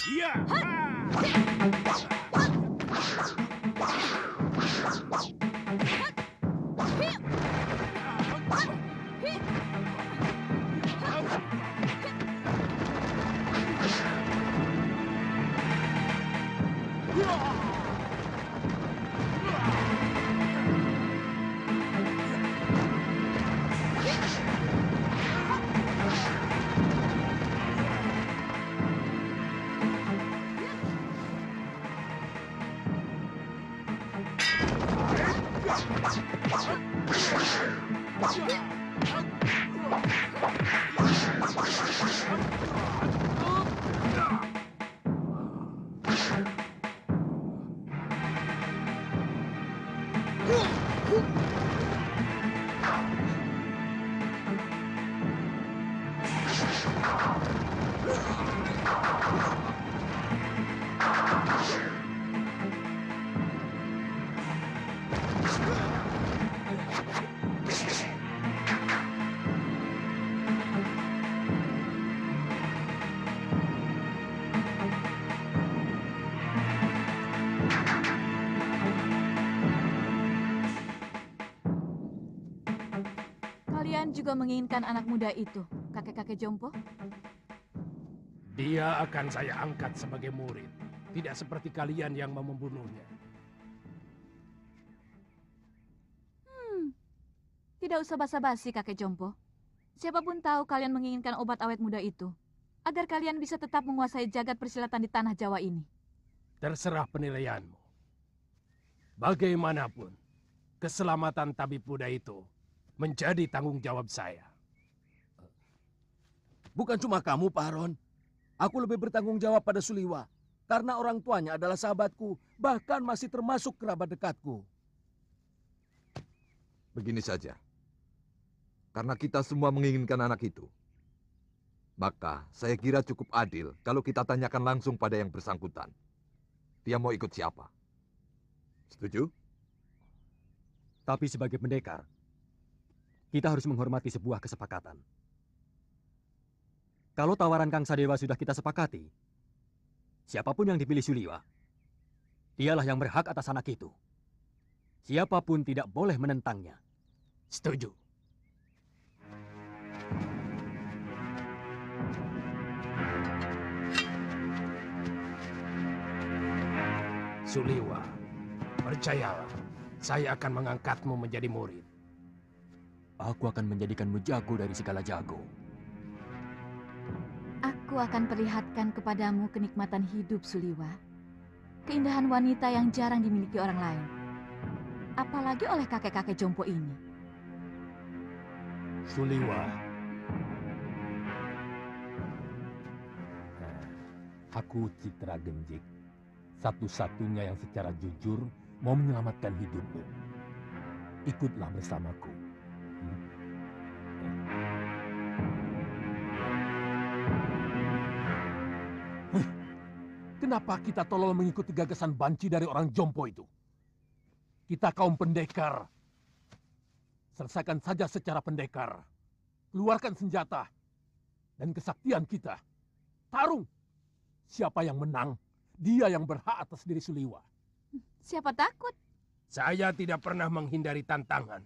Iya. Kalian juga menginginkan anak muda itu, kakek-kakek jompo? Dia akan saya angkat sebagai murid. Tidak seperti kalian yang mau membunuhnya. Tidak usah basa-basi, kakek jompo. Siapapun tahu kalian menginginkan obat awet muda itu, agar kalian bisa tetap menguasai jagat persilatan di tanah Jawa ini. Terserah penilaianmu. Bagaimanapun, keselamatan tabib muda itu menjadi tanggung jawab saya. Bukan cuma kamu, Pak Haron. Aku lebih bertanggung jawab pada Suliwa. Karena orang tuanya adalah sahabatku, bahkan masih termasuk kerabat dekatku. Begini saja. Karena kita semua menginginkan anak itu. Maka saya kira cukup adil kalau kita tanyakan langsung pada yang bersangkutan. Dia mau ikut siapa? Setuju? Tapi sebagai pendekar, kita harus menghormati sebuah kesepakatan. Kalau tawaran Kang Sadewa sudah kita sepakati, siapapun yang dipilih Suliwa, dialah yang berhak atas anak itu. Siapapun tidak boleh menentangnya. Setuju. Suliwa, percayalah, saya akan mengangkatmu menjadi murid. Aku akan menjadikanmu jago dari segala jago. Aku akan perlihatkan kepadamu kenikmatan hidup, Suliwa. Keindahan wanita yang jarang dimiliki orang lain. Apalagi oleh kakek-kakek jompo ini. Suliwa. Aku Citra Genjik. Satu-satunya yang secara jujur mau menyelamatkan hidupmu. Ikutlah bersamaku. Kenapa kita tolong mengikuti gagasan banci dari orang jompo itu? Kita kaum pendekar. Selesaikan saja secara pendekar. Keluarkan senjata dan kesaktian kita. Tarung. Siapa yang menang, dia yang berhak atas diri Suliwa. Siapa takut? Saya tidak pernah menghindari tantangan.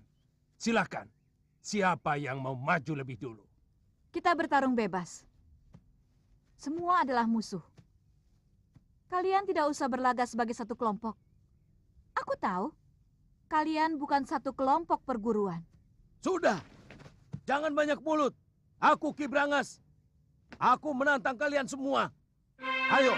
Silakan. Siapa yang mau maju lebih dulu? Kita bertarung bebas. Semua adalah musuh. Kalian tidak usah berlagak sebagai satu kelompok. Aku tahu, kalian bukan satu kelompok perguruan. Sudah, jangan banyak mulut. Aku Ki Brangas. Aku menantang kalian semua. Ayo.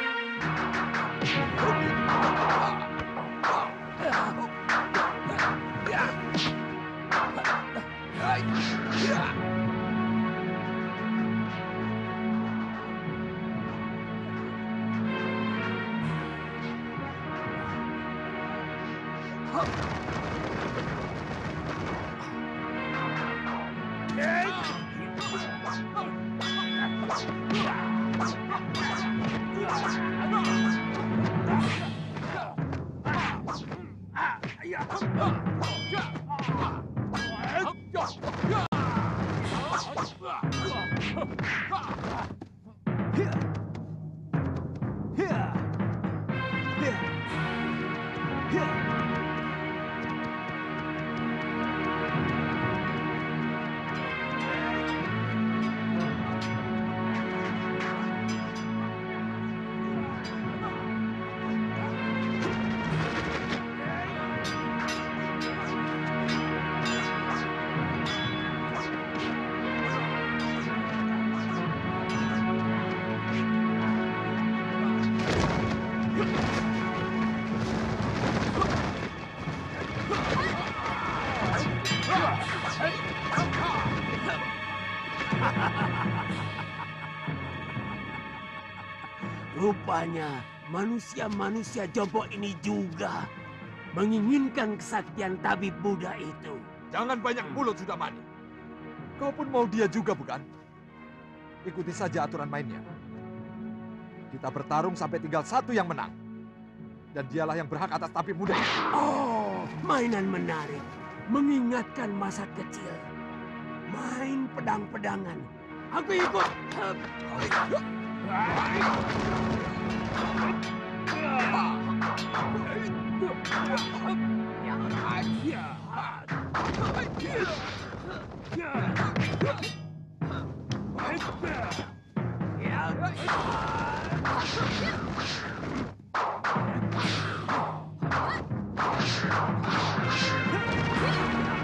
Rupanya manusia-manusia jompo ini juga menginginkan kesaktian tabib Buddha itu. Jangan banyak mulut sudah mani. Kau pun mau dia juga bukan? Ikuti saja aturan mainnya. Kita bertarung sampai tinggal satu yang menang. Dan dialah yang berhak atas tabib muda. Oh, mainan menarik. Mengingatkan masa kecil. Main pedang-pedangan. Aku ikut.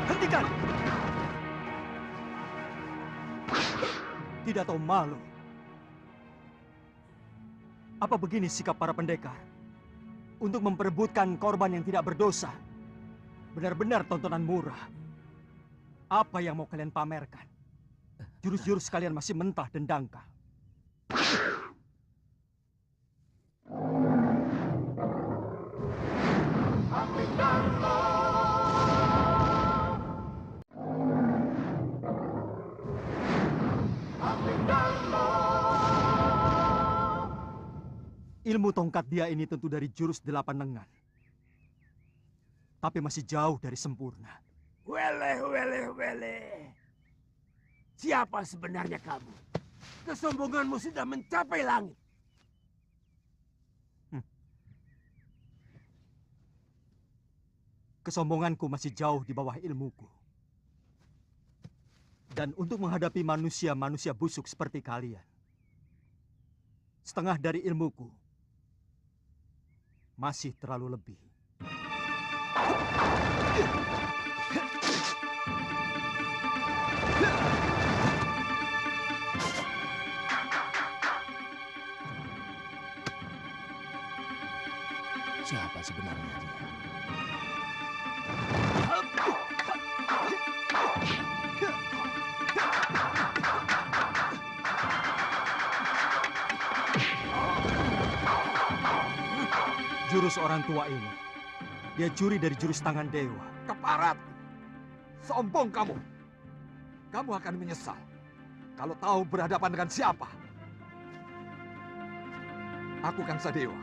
Hentikan! Tidak tahu malu. Apa begini sikap para pendekar? Untuk memperebutkan korban yang tidak berdosa. Benar-benar tontonan murah. Apa yang mau kalian pamerkan? Jurus-jurus kalian masih mentah dan dangkal. Ilmu tongkat dia ini tentu dari jurus 8 lengan. Tapi masih jauh dari sempurna. Wele. Siapa sebenarnya kamu? Kesombonganmu sudah mencapai langit. Kesombonganku masih jauh di bawah ilmuku. Dan untuk menghadapi manusia-manusia busuk seperti kalian, setengah dari ilmuku masih terlalu lebih. Siapa sebenarnya dia? Jurus orang tua ini, dia curi dari jurus tangan dewa. Keparat! Sombong kamu! Kamu akan menyesal kalau tahu berhadapan dengan siapa. Aku Kangsa Dewa,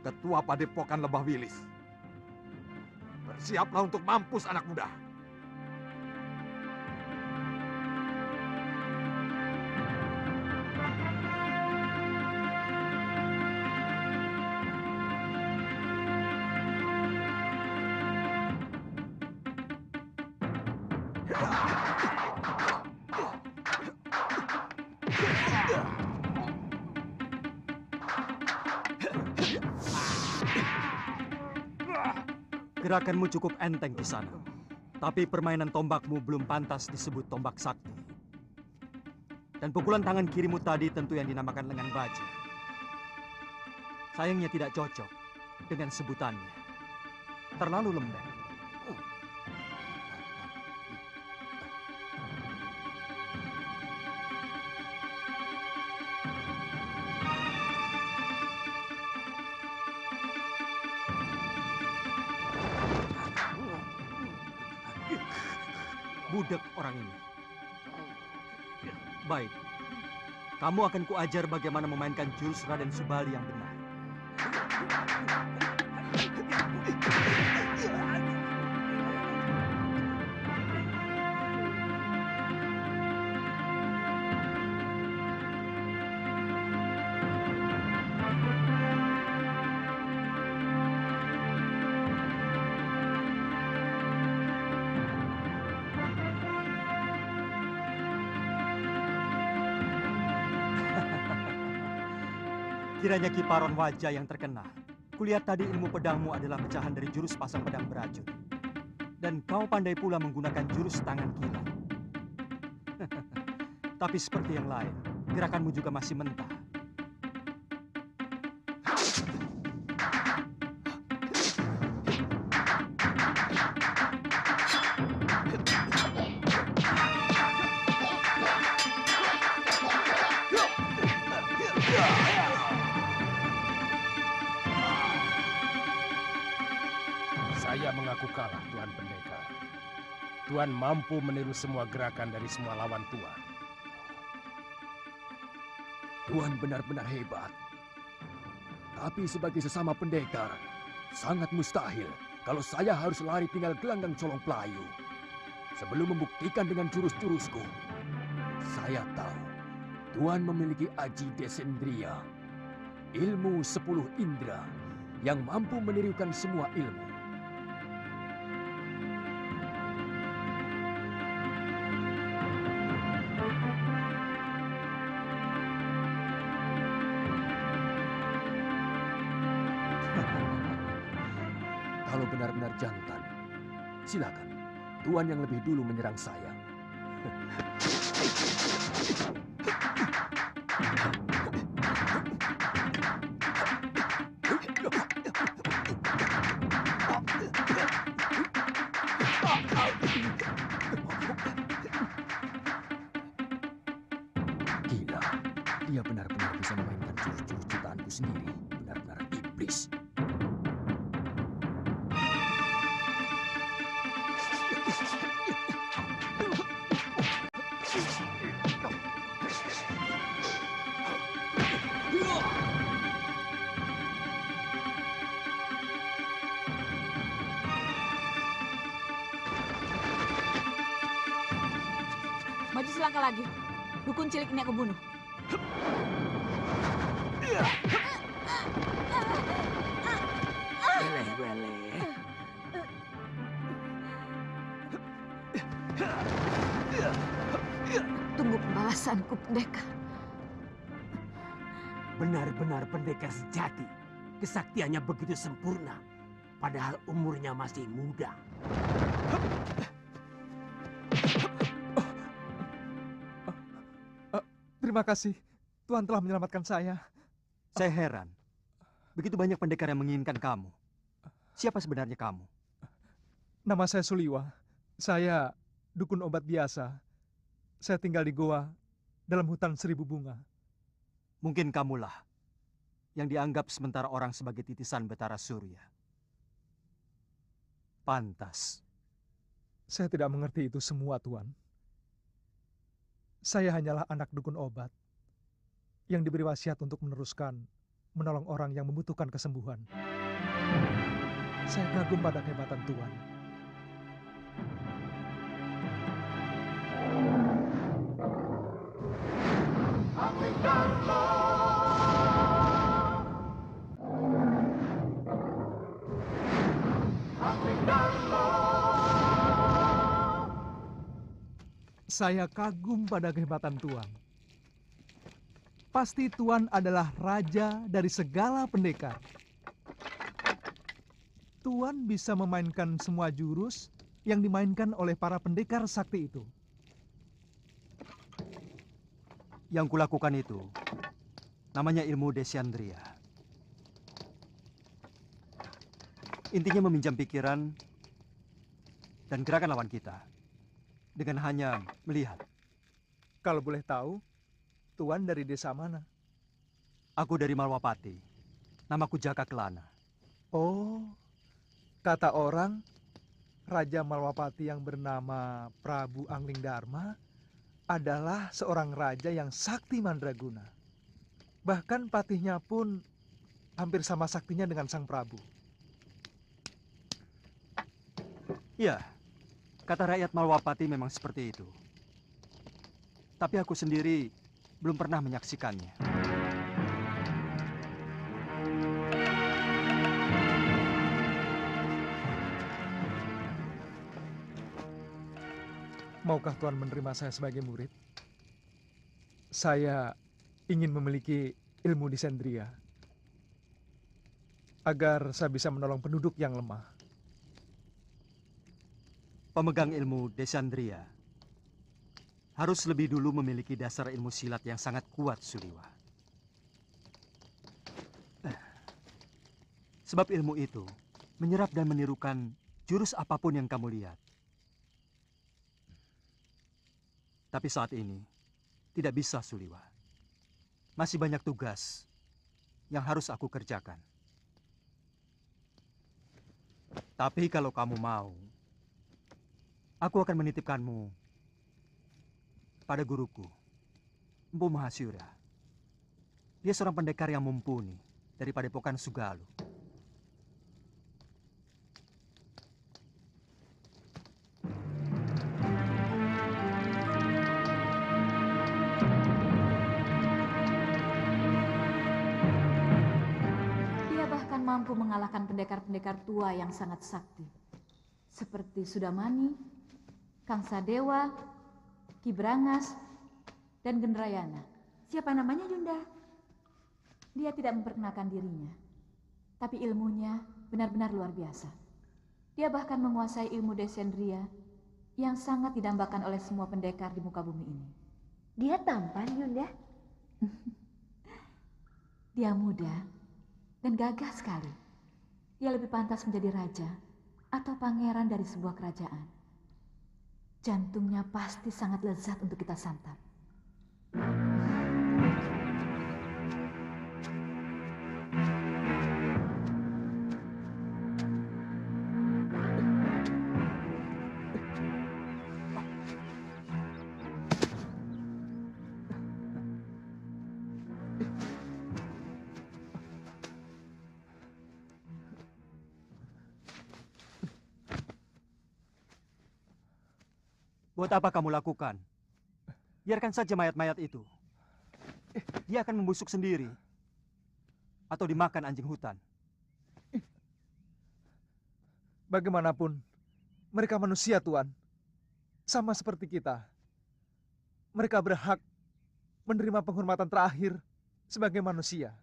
Ketua Padepokan Lembah Wilis. Bersiaplah untuk mampus anak muda. Gerakanmu cukup enteng di sana. Tapi permainan tombakmu belum pantas disebut tombak sakti. Dan pukulan tangan kirimu tadi tentu yang dinamakan lengan baja. Sayangnya tidak cocok dengan sebutannya. Terlalu lembek. Budak orang ini. Baik, kamu akan kuajar bagaimana memainkan jurus Raden Subali yang benar. Kiranya Kiparon wajah yang terkenal. Kulihat tadi ilmu pedangmu adalah pecahan dari jurus pasang pedang beracun. Dan kau pandai pula menggunakan jurus tangan kilat. Tapi seperti yang lain, gerakanmu juga masih mentah. Saya mengaku kalah, Tuan Pendekar. Tuan mampu meniru semua gerakan dari semua lawan Tuan. Tuan benar-benar hebat. Tapi sebagai sesama pendekar, sangat mustahil kalau saya harus lari tinggal gelanggang colong pelayu. Sebelum membuktikan dengan jurus-jurusku, saya tahu Tuan memiliki Aji Desendria, ilmu 10 indera yang mampu menirukan semua ilmu. Kalau benar-benar jantan, silakan. Tuan yang lebih dulu menyerang saya. Gila, dia benar-benar bisa memainkan jurus-jurus ciptaanku sendiri. Benar-benar iblis. Maju selangkah lagi. Dukun cilik ini aku bunuh. Weleh-weleh. Tunggu pembalasanku, pendekar. Benar-benar pendekar sejati. Kesaktiannya begitu sempurna. Padahal umurnya masih muda. Terima kasih. Tuhan telah menyelamatkan saya. Saya heran. Begitu banyak pendekar yang menginginkan kamu. Siapa sebenarnya kamu? Nama saya Suliwa. Saya dukun obat biasa. Saya tinggal di goa dalam hutan 1000 bunga. Mungkin kamulah yang dianggap sementara orang sebagai titisan Betara Surya. Pantas. Saya tidak mengerti itu semua, Tuan. Saya hanyalah anak dukun obat yang diberi wasiat untuk meneruskan menolong orang yang membutuhkan kesembuhan. Saya kagum pada kehebatan Tuan. Saya kagum pada kehebatan Tuan. Pasti Tuan adalah raja dari segala pendekar. Tuan bisa memainkan semua jurus yang dimainkan oleh para pendekar sakti itu. Yang kulakukan itu namanya ilmu Desandria. Intinya meminjam pikiran dan gerakan lawan kita dengan hanya melihat. Kalau boleh tahu, Tuan dari desa mana? Aku dari Malwapati. Namaku Jaka Kelana. Oh, kata orang, Raja Malwapati yang bernama Prabu Angling Dharma adalah seorang raja yang sakti mandraguna. Bahkan patihnya pun hampir sama saktinya dengan sang Prabu. Iya, kata rakyat Malwapati memang seperti itu. Tapi aku sendiri belum pernah menyaksikannya. Maukah Tuan menerima saya sebagai murid? Saya ingin memiliki ilmu Desandria. agar saya bisa menolong penduduk yang lemah. Pemegang ilmu Desandria harus lebih dulu memiliki dasar ilmu silat yang sangat kuat, Suliwa. Sebab ilmu itu menyerap dan menirukan jurus apapun yang kamu lihat. Tapi saat ini tidak bisa, Suliwa. Masih banyak tugas yang harus aku kerjakan. Tapi kalau kamu mau, aku akan menitipkanmu pada guruku, Empu Mahasyura. Dia seorang pendekar yang mumpuni dari Padepokan Sugalu. Dia bahkan mampu mengalahkan pendekar-pendekar tua yang sangat sakti. Seperti Sudamani, Kang Sadewa, Ki Brangas, dan Gendrayana. Siapa namanya, Yunda? Dia tidak memperkenalkan dirinya, tapi ilmunya benar-benar luar biasa. Dia bahkan menguasai ilmu Descendria yang sangat didambakan oleh semua pendekar di muka bumi ini. Dia tampan, Yunda. Dia muda dan gagah sekali. Dia lebih pantas menjadi raja atau pangeran dari sebuah kerajaan. Jantungnya pasti sangat lezat untuk kita santap. Buat apa kamu lakukan? Biarkan saja mayat-mayat itu. Dia akan membusuk sendiri. Atau dimakan anjing hutan. Bagaimanapun, mereka manusia, Tuan. Sama seperti kita. Mereka berhak menerima penghormatan terakhir sebagai manusia.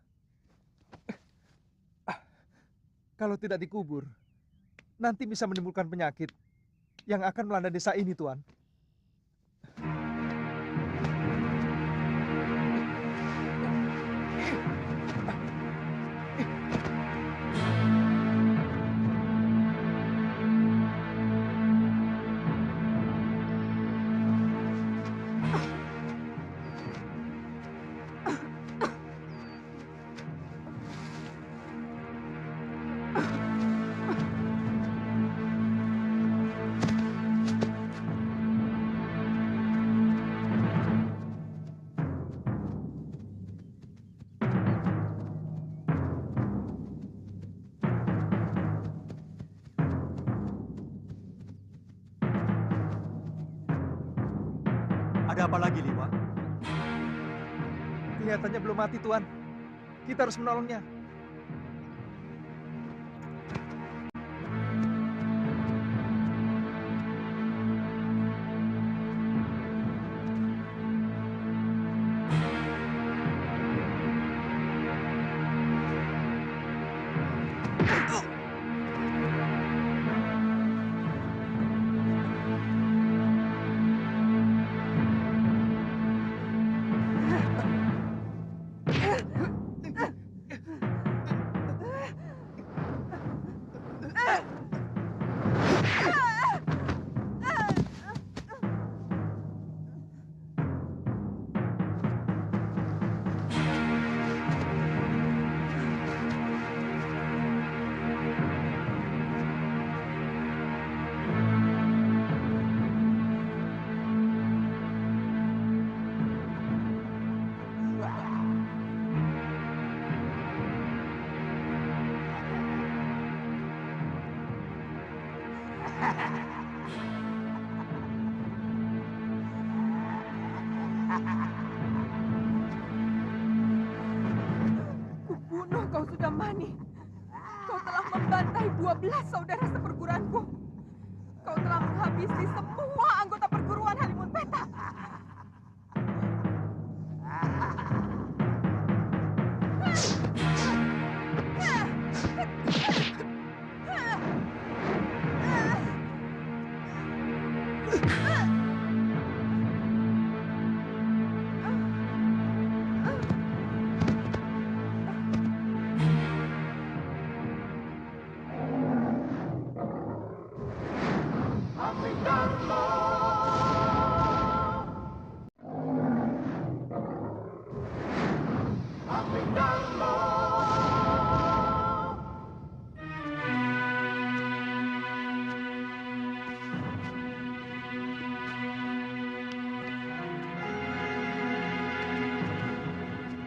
Kalau tidak dikubur, nanti bisa menimbulkan penyakit yang akan melanda desa ini, Tuan. Ada apa lagi, Liwa? Kelihatannya belum mati, Tuan. Kita harus menolongnya. Kubunuh kau, Sudamani. Kau telah membantai 12 saudara seperguruanku. Kau telah menghabisi semua anggota perguruan Halimun Petak.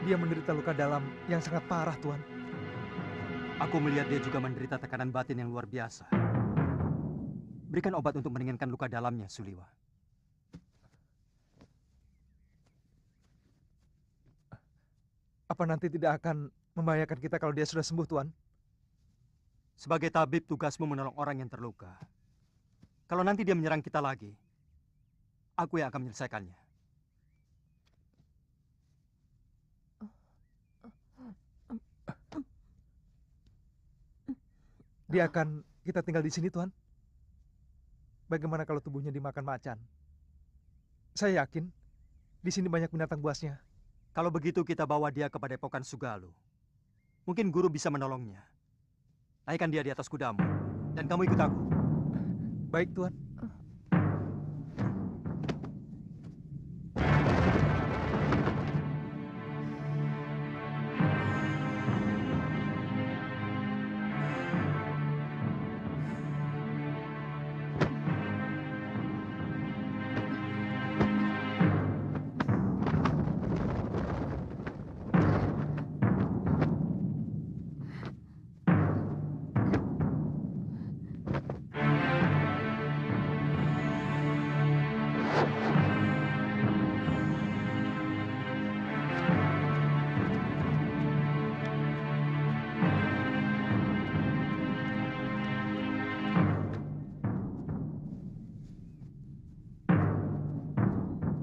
Dia menderita luka dalam yang sangat parah, Tuan. Aku melihat dia juga menderita tekanan batin yang luar biasa. Berikan obat untuk meringankan luka dalamnya, Suliwa. Apa nanti tidak akan membahayakan kita kalau dia sudah sembuh, Tuan? Sebagai tabib, tugasmu menolong orang yang terluka. Kalau nanti dia menyerang kita lagi, aku yang akan menyelesaikannya. Dia akan kita tinggal di sini, Tuan. Bagaimana kalau tubuhnya dimakan macan? Saya yakin di sini banyak binatang buasnya. Kalau begitu kita bawa dia ke Padepokan Sugalu. Mungkin guru bisa menolongnya. Naikkan dia di atas kudamu, dan kamu ikut aku. Baik, Tuan.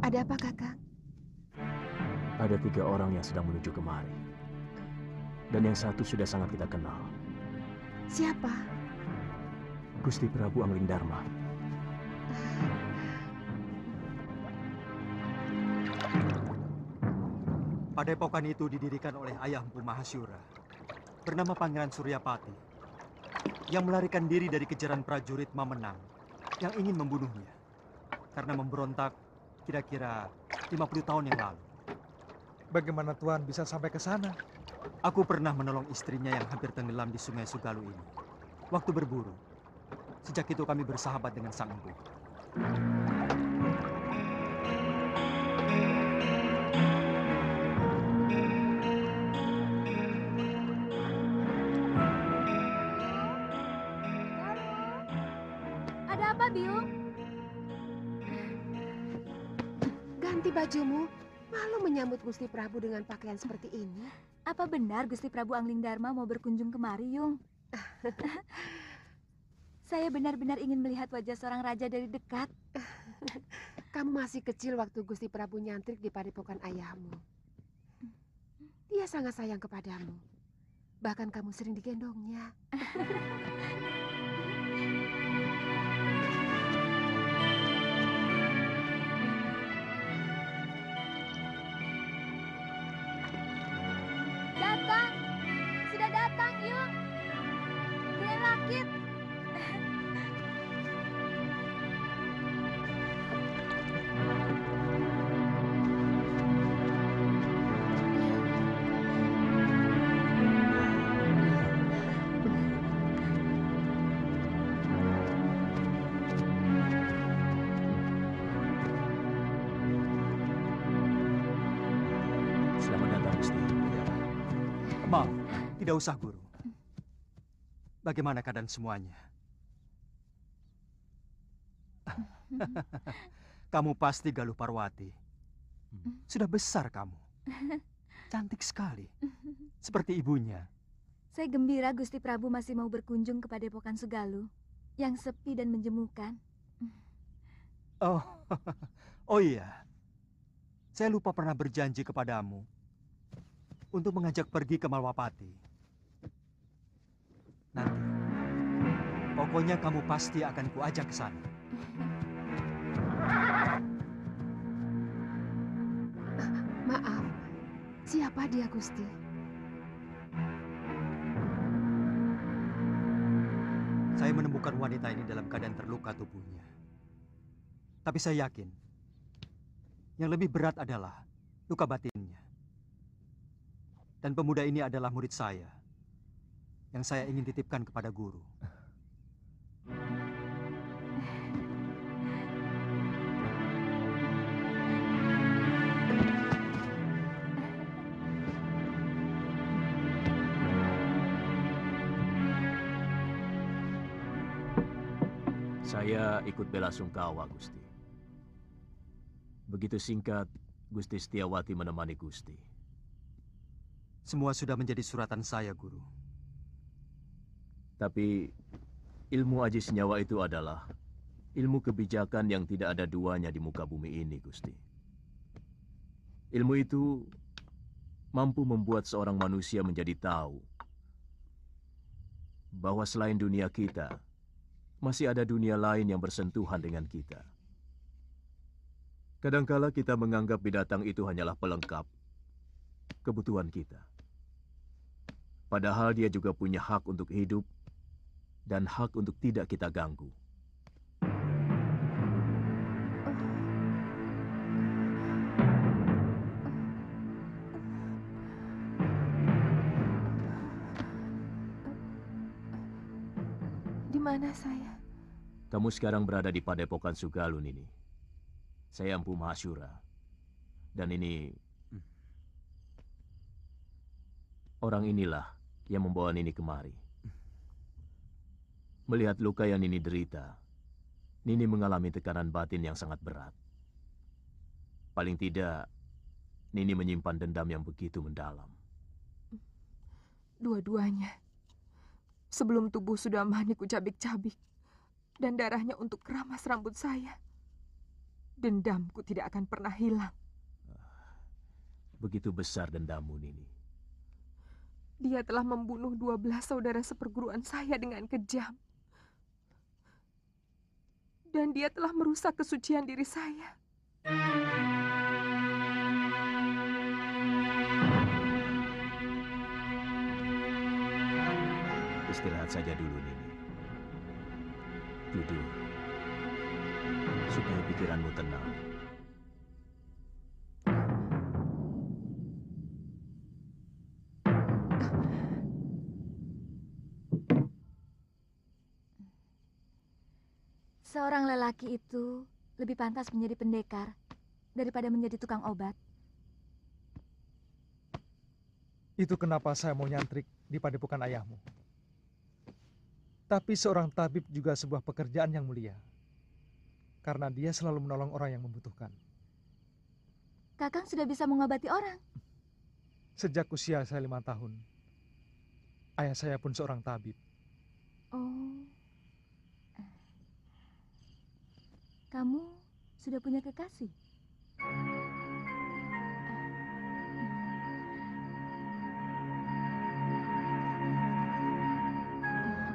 Ada apa, Kakang? Ada 3 orang yang sedang menuju kemari. Dan yang satu sudah sangat kita kenal. Siapa? Gusti Prabu Anglingdarma. Padepokan itu didirikan oleh ayah Empu Mahasyura, bernama Pangeran Suryapati, yang melarikan diri dari kejaran prajurit Mamenang yang ingin membunuhnya karena memberontak kira-kira 50 tahun yang lalu. Bagaimana Tuan bisa sampai ke sana? Aku pernah menolong istrinya yang hampir tenggelam di Sungai Sugalu ini waktu berburu. Sejak itu kami bersahabat dengan Sang Empu. Ada apa, Biung? Ganti bajumu. Malu menyambut Gusti Prabu dengan pakaian seperti ini. Apa benar Gusti Prabu Anglingdarma mau berkunjung kemari, Yung? Saya benar-benar ingin melihat wajah seorang raja dari dekat. Kamu masih kecil waktu Gusti Prabu nyantrik di padepokan ayahmu. Dia sangat sayang kepadamu. Bahkan kamu sering digendongnya. Datang! Sudah datang, Yung! Brian Rakit! Selamat datang, Gusti. Maaf, tidak usah, Guru. Bagaimana keadaan semuanya? Kamu pasti Galuh Parwati. Sudah besar kamu. Cantik sekali. Seperti ibunya. Saya gembira Gusti Prabu masih mau berkunjung ke Padepokan Sugalu yang sepi dan menjemukan. Oh, oh iya. Saya lupa pernah berjanji kepadamu untuk mengajak pergi ke Malwapati. Nanti, pokoknya kamu pasti akan kuajak ke sana. Maaf, siapa dia, Gusti? Saya menemukan wanita ini dalam keadaan terluka tubuhnya. Tapi saya yakin, yang lebih berat adalah luka batinnya. Dan pemuda ini adalah murid saya, yang saya ingin titipkan kepada guru. Saya ikut bela sungkawa, Gusti. Begitu singkat, Gusti Setiawati menemani Gusti. Semua sudah menjadi suratan saya, Guru. Tapi ilmu aji senyawa itu adalah ilmu kebijakan yang tidak ada duanya di muka bumi ini, Gusti. Ilmu itu mampu membuat seorang manusia menjadi tahu bahwa selain dunia kita, masih ada dunia lain yang bersentuhan dengan kita. Kadangkala kita menganggap binatang itu hanyalah pelengkap kebutuhan kita. Padahal dia juga punya hak untuk hidup dan hak untuk tidak kita ganggu. Di mana saya? Kamu sekarang berada di Padepokan Sugalun ini. Saya Empu Mahashura. Dan ini... orang inilah yang membawa Nini kemari. Melihat luka yang Nini derita, Nini mengalami tekanan batin yang sangat berat. Paling tidak, Nini menyimpan dendam yang begitu mendalam. Dua-duanya. Sebelum tubuh sudah mani kucabik-cabik dan darahnya untuk keramas rambut saya, dendamku tidak akan pernah hilang. Begitu besar dendammu, Nini. Dia telah membunuh 12 saudara seperguruan saya dengan kejam. Dan dia telah merusak kesucian diri saya. Istirahat saja dulu, Nini. Tidur. Supaya pikiranmu tenang. Seorang lelaki itu lebih pantas menjadi pendekar daripada menjadi tukang obat. Itu kenapa saya mau nyantrik di padepokan ayahmu. Tapi seorang tabib juga sebuah pekerjaan yang mulia. Karena dia selalu menolong orang yang membutuhkan. Kakang sudah bisa mengobati orang. Sejak usia saya 5 tahun, ayah saya pun seorang tabib. Oh. Kamu sudah punya kekasih?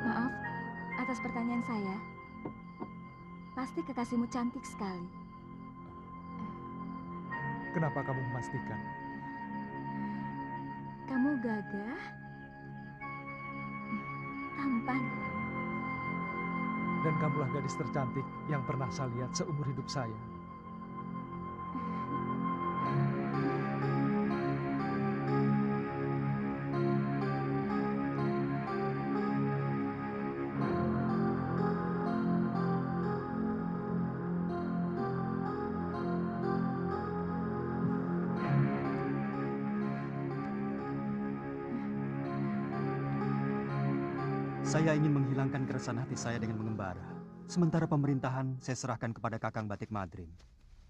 Maaf, atas pertanyaan saya. Pasti kekasihmu cantik sekali. Kenapa kamu memastikan? Kamu gagah, tampan. Dan kamulah gadis tercantik yang pernah saya lihat seumur hidup saya. Saya ingin menghilangkan keresahan hati saya dengan mengembara. Sementara pemerintahan saya serahkan kepada Kakang Batik Madrim.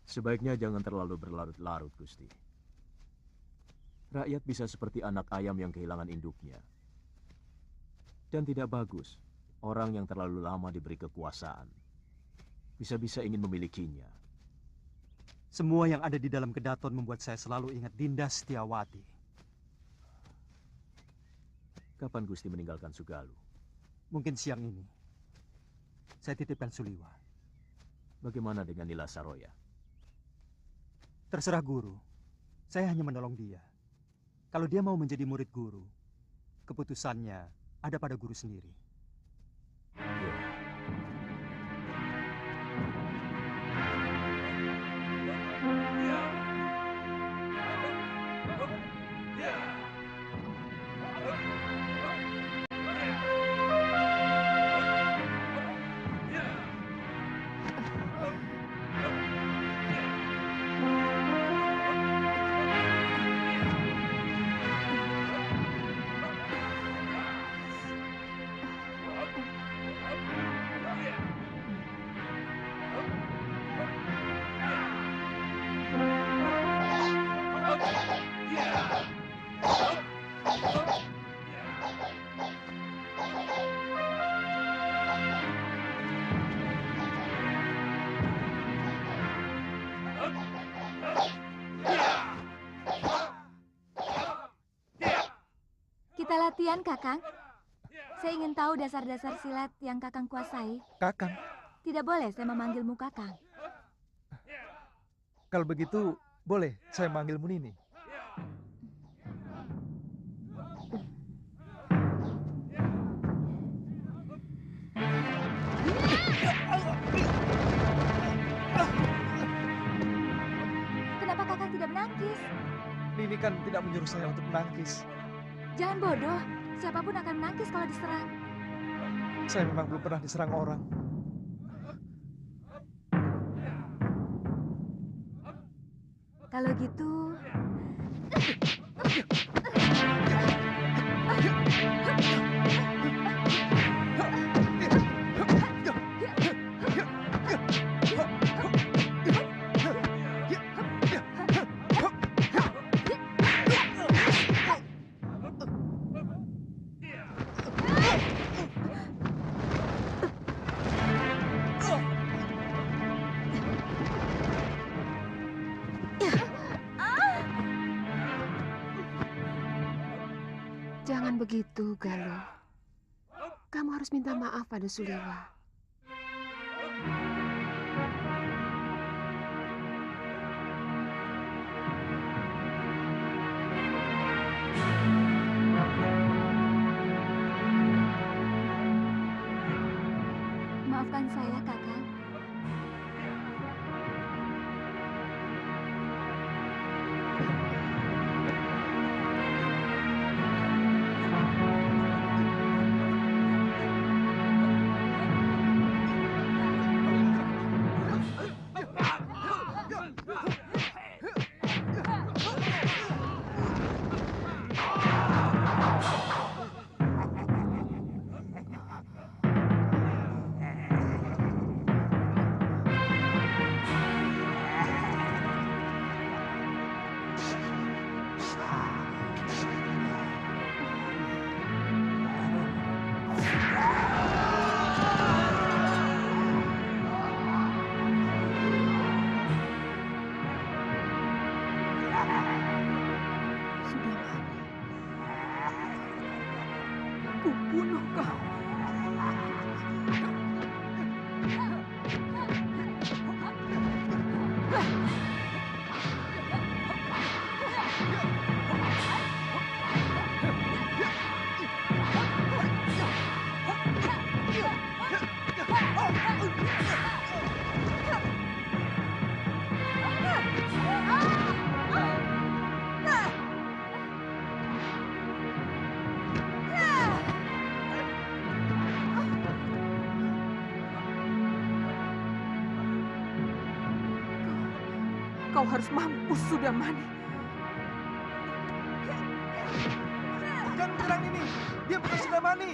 Sebaiknya jangan terlalu berlarut-larut, Gusti. Rakyat bisa seperti anak ayam yang kehilangan induknya. Dan tidak bagus orang yang terlalu lama diberi kekuasaan. Bisa-bisa ingin memilikinya. Semua yang ada di dalam kedaton membuat saya selalu ingat Dinda Setiawati. Kapan Gusti meninggalkan Sugalu? Mungkin siang ini. Saya titipkan Suliwa. Bagaimana dengan Nila Saroya? Terserah guru. Saya hanya menolong dia. Kalau dia mau menjadi murid guru, keputusannya ada pada guru sendiri. Kita latihan, Kakang. Saya ingin tahu dasar-dasar silat yang Kakang kuasai. Kakang, Tidak boleh saya memanggilmu Kakang. kalau begitu boleh saya manggilmu Nini. Kenapa Kakang tidak menangkis? Nini kan tidak menyuruh saya untuk menangkis. Jangan bodoh. Siapapun akan menangkis kalau diserang. Saya memang belum pernah diserang orang. Kalau gitu... Jangan begitu, Galuh. Kamu harus minta maaf pada Suliwa. Maafkan saya, Kakang. Kubunuh kau. Kau harus mampus, Sudamani. Jangan menyerang Nini. Dia bukan Sudamani.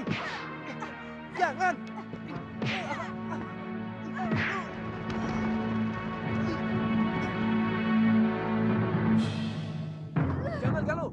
Jangan. Jangan, Galuh.